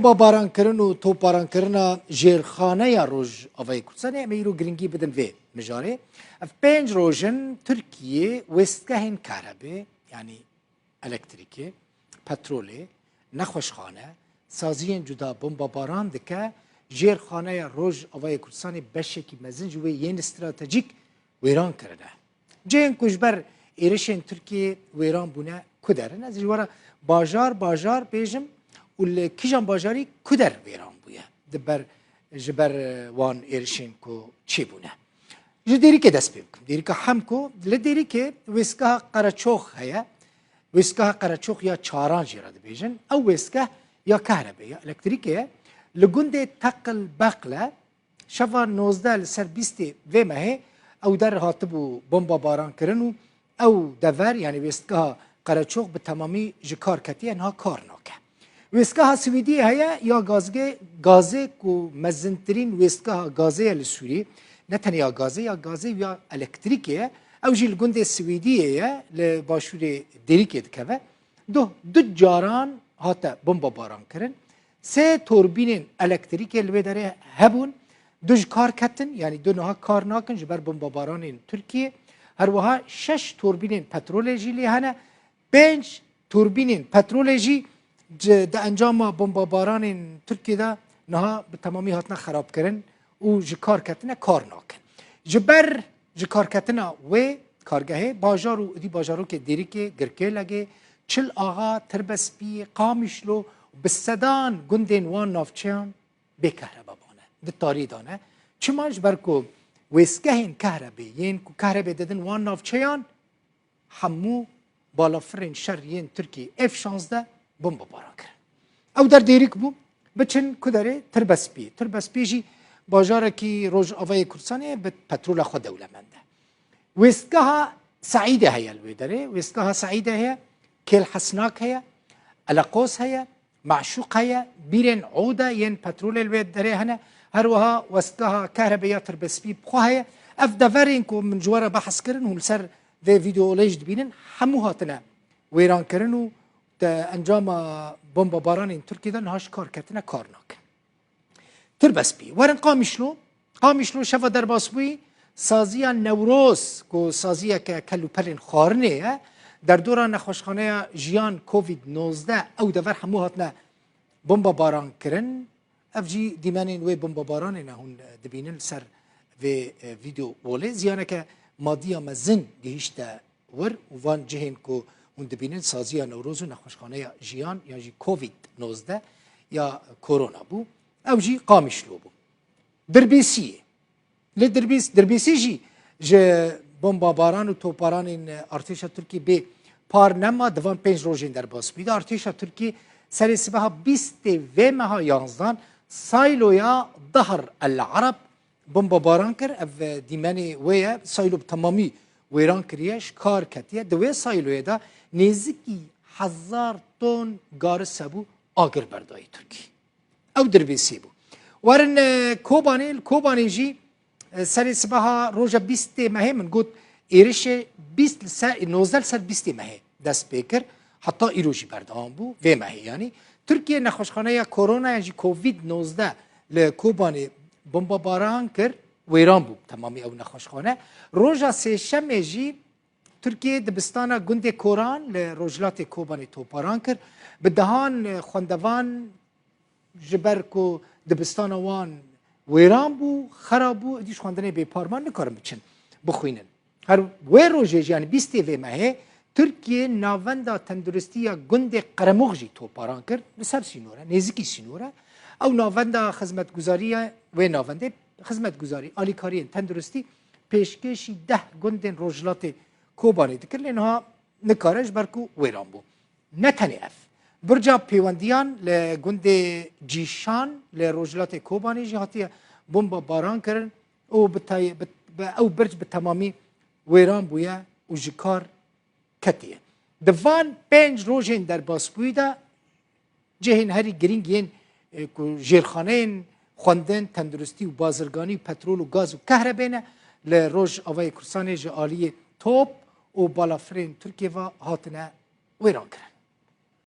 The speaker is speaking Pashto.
با باران کردن و تو باران کردن جرخانه یا روز آوای کردن امیرو گرینگی بدن وی مجاره. اف پنج روزن ترکیه وستگاهن کاربه یعنی الکتریکی، پترولی، نخوشخانه، سازین جدا بمب باران دکه جرخانه یا روز آوای کردن بشه کی مزن جوی ین استراتژیک ویران کرده. جن کجبر ایرشن ترکیه ویران بونه کدرن از جوارا باجار بیشم ول کیجان باجاری کدر ویران بوده دبر جبر وان ایرشین کو چی بونه جدیری که دست بیم دیری که هم کو لدیری که وسکه قرچوخ هیا وسکه قرچوخ یا چاران جراد بیشن او وسکه یا کهرباء یا الکتریکیه لگوند تقل بقله شفا 19 سر 20 و ماه او در هاتبو بمب باران کرنو او دور یعنی وسکه قرچوخ به تمامی جکار کتی انها کار ناکه وسکه سویدی هیا یا گازه کو مزنترین وسکه گازه لسوری نه تنها گازه یا الکتریکیه او جیل گوند سویدیه لباشور دیریکه دکوه دو جاران هاتا بمب باران کرن سه توربینین الکتریکه لوی داره هبون دوج کار کتن یعنی دو نها کار ناکن جبر بمب بارانین ترکیه هر وها 6 توربینین پترولجی لیهانه 5 توربینین پترولجی د انجام بمب بارانین ترکیه دا نها به تمامی هاتنا خراب کردن و جکار کتنه کار ناکن جبر جکار کتنه و کارگاهه باجارو دی باجارو که دیری که گرکه لگه چل آغا تربسپی قامشلو بسدان گندین وان نافچیان به کهربابانه ده تاری دانه چما جبر کو وسکهین کهربی ین کو کهربی ددن وان نافچیان همو بالافرین شر ین ترکی F-16 بمب باران کرد او در دیریک بو بچن کداره تربسپی جی باجاره کی روز آوای کردستانه به پترول خود دولمنده وستگاه سعیده هیا الویداره وستگاه سعیده هیا کل حسناک هیا الاقوس هیا معشوق هیا بیرن عوده ین پترول الویداره هنه هر وها وستگاه کهرباء تربسپی بخواه هیا اف دفرین کو من جواره بحث کرن و لسر و ویدیولوژ دبینن همو هاتنه ویران کرن و انجام بمب باران این ترکیه دا نهاش کار کردنه کار ناکن تربسپی ورن قامیشلو شفا در باسبوی سازی نوروز کو سازی که کلو پرین خارنه در دوران نخوشخانه جیان کووید 19 او دور همو هاتنه بمب باران کرن افجی دیمانین و بمب باران هون دبینن سر و ویدیو بوله زیانه که مادی مزن گهیشته ور وان جهین کو اون دبینن سازی نوروز و نخوشخانه جیان یا جی کووید 19 یا کرونا بو او جی قامیشلو بو دربیسیه دربیسی جی بمب باران و توپاران این ارتش ترکی به پار نما دوان 5 روزین در باس بید ارتش ترکی سر سبها 20 و ماه 11 سایلویا ظهر العرب بمب باران کر اف دیمانی ویا سایلو تمامی ویران کریش کار کتیه دوی سایلویا دا نزدیکی 1000 تن گار سبو آگر بردای ترکی او دربیسی بو ورن کوبانی جی سر سبها روزا 20 ماه من گفت ایرش 20 سر 19 سر 20 ماه دست بکر حتی ایروجی بردام بو و ماه یعنی ترکیه نخوشخانه کرونا یعنی کووید 19 لکوبانی بمب باران کر ویران بو تمامی او نخوشخانه روزا سه جی ترکیه دبستان گند کوران لروجلات کوبانی توپاران کر به دهان خوندوان جبر کو دبستان وان ویران بو خراب بو دیش خواندنه به پارمان نکارم بچن بخوینن هر وی روژه یعنی 20 و ماه ترکیه ناوندا تندرستی گند قرمغجی توپاران کرد بسر سینوره نزدیکی سینوره او ناوندا خدمتگزاری و ناونده خدمتگزاری آلیکاری تندرستی پیشکشی 10 گند روجلات کوبانی دکر لینها نکارش برکو ویران بو نتنی اف برجا پیوندیان لگند جیشان لروجلات کوبانی جهاتی بمب باران کردن او برج به تمامی ویران بویا و جکار کتیه دوان 5 روزین در باسبوی دا جهین هری گرینگین جیرخانه خواندن تندرستی و بازرگانی و پترول و گاز و کهربینه لروج آوای کرسان جعالی توپ و بالافرین ترکیه و هاتنه ویران کرد